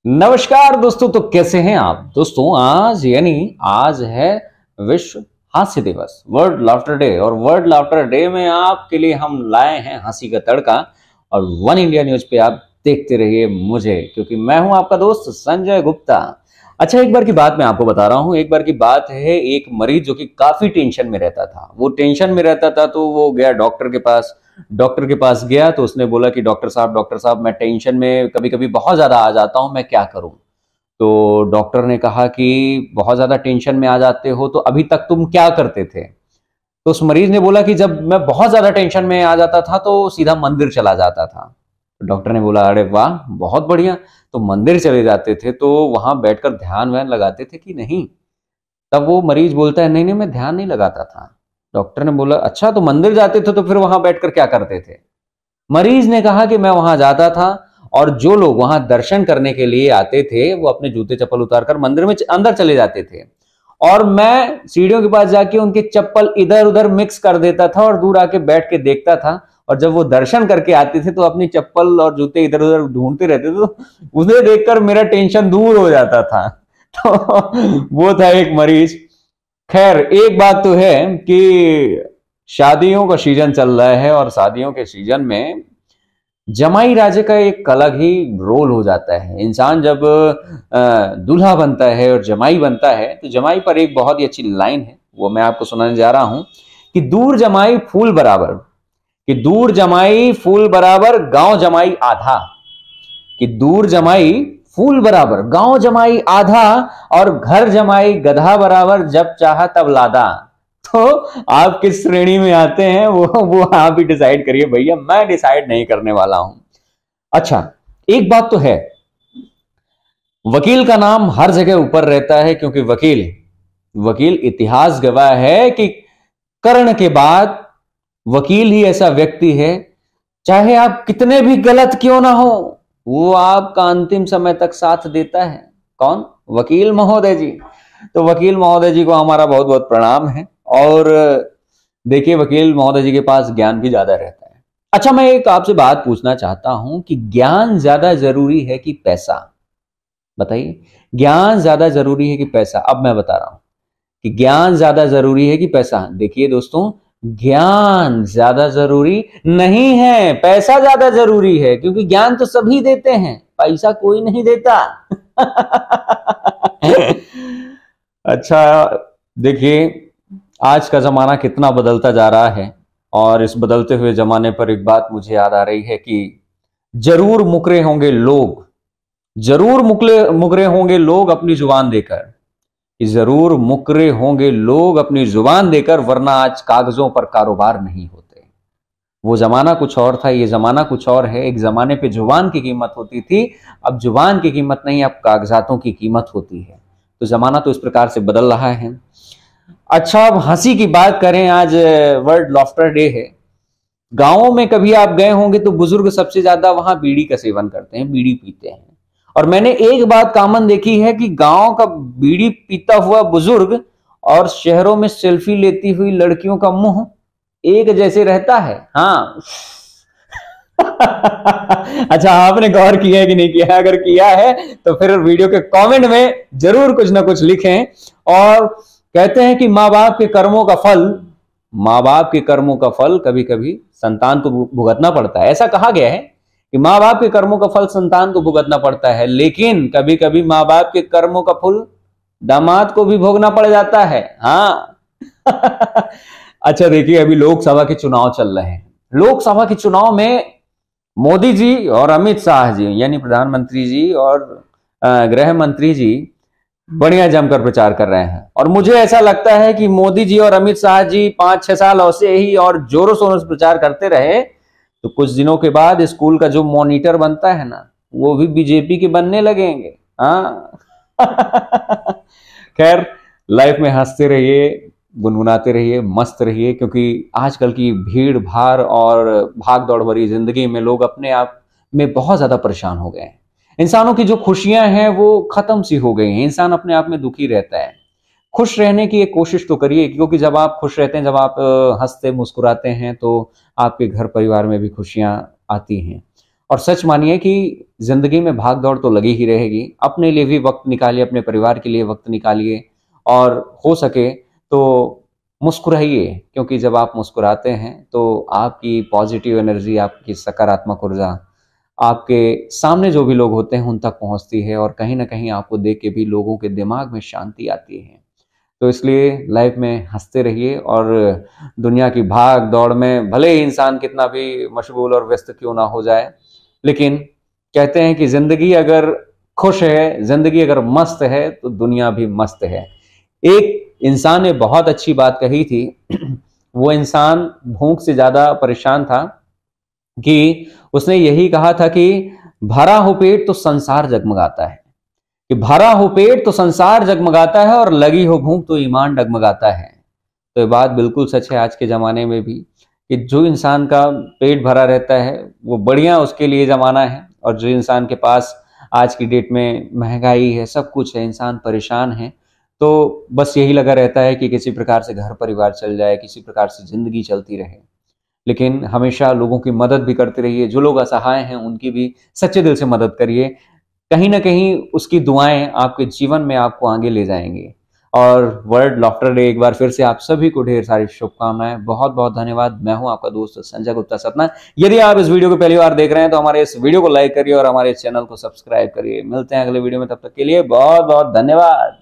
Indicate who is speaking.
Speaker 1: नमस्कार दोस्तों। तो कैसे हैं आप दोस्तों। आज है विश्व हास्य दिवस, वर्ल्ड लाफ्टर डे। और वर्ल्ड लाफ्टर डे में आपके लिए हम लाए हैं हंसी का तड़का। और वन इंडिया न्यूज पे आप देखते रहिए मुझे, क्योंकि मैं हूं आपका दोस्त संजय गुप्ता। अच्छा, एक बार की बात मैं आपको बता रहा हूं। एक बार की बात है, एक मरीज जो कि काफी टेंशन में रहता था। वो टेंशन में रहता था तो वो गया डॉक्टर के पास। डॉक्टर के पास गया तो उसने बोला कि डॉक्टर साहब मैं टेंशन में कभी कभी बहुत ज्यादा आ जाता हूं, मैं क्या करूं। तो डॉक्टर ने कहा कि बहुत ज्यादा टेंशन में आ जाते हो तो अभी तक तुम क्या करते थे। तो उस मरीज ने बोला कि जब मैं बहुत ज्यादा टेंशन में आ जाता था तो सीधा मंदिर चला जाता था। तो डॉक्टर ने बोला अरे वाह, बहुत बढ़िया। तो मंदिर चले जाते थे तो वहां बैठकर ध्यान व्यान लगाते थे कि नहीं। तब वो मरीज बोलता है नहीं नहीं, मैं ध्यान नहीं लगाता था। डॉक्टर ने बोला अच्छा, तो मंदिर जाते थे तो फिर वहां बैठकर क्या करते थे। मरीज ने कहा कि मैं वहां जाता था और जो लोग वहां दर्शन करने के लिए आते थे वो अपने जूते चप्पल उतारकर मंदिर में अंदर चले जाते थे। और मैं सीढ़ियों के पास जाके उनके चप्पल इधर उधर मिक्स कर देता था और दूर आके बैठ के देखता था। और जब वो दर्शन करके आते थे तो अपनी चप्पल और जूते इधर उधर ढूंढते रहते थे, तो उसे देखकर मेरा टेंशन दूर हो जाता था। तो वो था एक मरीज। खैर, एक बात तो है कि शादियों का सीजन चल रहा है और शादियों के सीजन में जमाई राजे का एक अलग ही रोल हो जाता है। इंसान जब दूल्हा बनता है और जमाई बनता है तो जमाई पर एक बहुत ही अच्छी लाइन है, वो मैं आपको सुनाने जा रहा हूं कि दूर जमाई फूल बराबर, कि दूर जमाई फूल बराबर गांव जमाई आधा, कि दूर जमाई फूल बराबर गांव जमाई आधा और घर जमाई गधा बराबर जब चाहा तब लादा। तो आप किस श्रेणी में आते हैं वो आप ही डिसाइड करिए भैया, मैं डिसाइड नहीं करने वाला हूं। अच्छा, एक बात तो है, वकील का नाम हर जगह ऊपर रहता है, क्योंकि वकील वकील इतिहास गवाह है कि कर्ण के बाद वकील ही ऐसा व्यक्ति है, चाहे आप कितने भी गलत क्यों ना हो, वो आपका अंतिम समय तक साथ देता है। कौन? वकील महोदय जी। तो वकील महोदय जी को हमारा बहुत बहुत प्रणाम है। और देखिए, वकील महोदय जी के पास ज्ञान भी ज्यादा रहता है। अच्छा, मैं एक आपसे बात पूछना चाहता हूं कि ज्ञान ज्यादा जरूरी है कि पैसा? बताइए, ज्ञान ज्यादा जरूरी है कि पैसा? अब मैं बता रहा हूं कि ज्ञान ज्यादा जरूरी है कि पैसा। देखिए दोस्तों, ज्ञान ज्यादा जरूरी नहीं है, पैसा ज्यादा जरूरी है, क्योंकि ज्ञान तो सभी देते हैं, पैसा कोई नहीं देता। अच्छा, देखिए आज का जमाना कितना बदलता जा रहा है। और इस बदलते हुए जमाने पर एक बात मुझे याद आ रही है कि जरूर मुकरे होंगे लोग, जरूर मुकरे होंगे लोग अपनी जुबान देकर, कि जरूर मुकरे होंगे लोग अपनी जुबान देकर, वरना आज कागजों पर कारोबार नहीं होते। वो जमाना कुछ और था, ये जमाना कुछ और है। एक जमाने पे जुबान की कीमत होती थी, अब जुबान की कीमत नहीं, अब कागजातों की कीमत होती है। तो जमाना तो इस प्रकार से बदल रहा है। अच्छा, अब हंसी की बात करें, आज वर्ल्ड लाफ्टर डे है। गांवों में कभी आप गए होंगे तो बुजुर्ग सबसे ज्यादा वहां बीड़ी का सेवन करते हैं, बीड़ी पीते हैं। और मैंने एक बात कॉमन देखी है कि गांव का बीड़ी पीता हुआ बुजुर्ग और शहरों में सेल्फी लेती हुई लड़कियों का मुंह एक जैसे रहता है। हाँ। अच्छा, आपने गौर किया है कि नहीं किया है? अगर किया है तो फिर वीडियो के कमेंट में जरूर कुछ ना कुछ लिखें। और कहते हैं कि माँ बाप के कर्मों का फल कभी कभी संतान को भुगतना पड़ता है। ऐसा कहा गया है कि माँ बाप के कर्मों का फल संतान को भुगतना पड़ता है, लेकिन कभी कभी माँ बाप के कर्मों का फल दामाद को भी भोगना पड़ जाता है। हाँ। अच्छा, देखिए अभी लोकसभा के चुनाव चल रहे हैं। लोकसभा के चुनाव में मोदी जी और अमित शाह जी, यानी प्रधानमंत्री जी और गृह मंत्री जी बढ़िया जमकर प्रचार कर रहे हैं। और मुझे ऐसा लगता है कि मोदी जी और अमित शाह जी 5-6 साल ऐसे ही और जोरों शोरों से प्रचार करते रहे तो कुछ दिनों के बाद स्कूल का जो मॉनिटर बनता है ना, वो भी बीजेपी के बनने लगेंगे। हाँ। खैर, लाइफ में हंसते रहिए, गुनगुनाते रहिए, मस्त रहिए, क्योंकि आजकल की भीड़ भाड़ और भाग दौड़ भरी जिंदगी में लोग अपने आप में बहुत ज्यादा परेशान हो गए हैं। इंसानों की जो खुशियां हैं वो खत्म सी हो गई हैं। इंसान अपने आप में दुखी रहता है। खुश रहने की एक कोशिश तो करिए, क्योंकि जब आप खुश रहते हैं, जब आप हंसते मुस्कुराते हैं, तो आपके घर परिवार में भी खुशियां आती हैं। और सच मानिए कि जिंदगी में भाग दौड़ तो लगी ही रहेगी। अपने लिए भी वक्त निकालिए, अपने परिवार के लिए वक्त निकालिए, और हो सके तो मुस्कुराइए, क्योंकि जब आप मुस्कुराते हैं तो आपकी पॉजिटिव एनर्जी, आपकी सकारात्मक ऊर्जा आपके सामने जो भी लोग होते हैं उन तक पहुंचती है, और कहीं ना कहीं आपको देख के भी लोगों के दिमाग में शांति आती है। तो इसलिए लाइफ में हंसते रहिए, और दुनिया की भाग दौड़ में भले ही इंसान कितना भी मशगूल और व्यस्त क्यों ना हो जाए, लेकिन कहते हैं कि जिंदगी अगर खुश है, जिंदगी अगर मस्त है, तो दुनिया भी मस्त है। एक इंसान ने बहुत अच्छी बात कही थी। वो इंसान भूख से ज्यादा परेशान था कि उसने यही कहा था कि भरा हो पेट तो संसार जगमगाता है, कि भरा हो पेट तो संसार जगमगाता है, और लगी हो भूख तो ईमान डगमगाता है। तो ये बात बिल्कुल सच है आज के ज़माने में भी, कि जो इंसान का पेट भरा रहता है वो बढ़िया उसके लिए ज़माना है, और जो इंसान के पास आज की डेट में महंगाई है, सब कुछ है, इंसान परेशान है, तो बस यही लगा रहता है कि किसी प्रकार से घर परिवार चल जाए, किसी प्रकार से ज़िंदगी चलती रहे। लेकिन हमेशा लोगों की मदद भी करते रहिए, जो लोग असहाय हैं उनकी भी सच्चे दिल से मदद करिए। कहीं ना कहीं उसकी दुआएं आपके जीवन में आपको आगे ले जाएंगी। और वर्ल्ड लाफ्टर डे एक बार फिर से आप सभी को ढेर सारी शुभकामनाएं। बहुत बहुत धन्यवाद। मैं हूं आपका दोस्त संजय गुप्ता सतना। यदि आप इस वीडियो को पहली बार देख रहे हैं तो हमारे इस वीडियो को लाइक करिए और हमारे चैनल को सब्सक्राइब करिए। मिलते हैं अगले वीडियो में, तब तक के लिए बहुत बहुत धन्यवाद।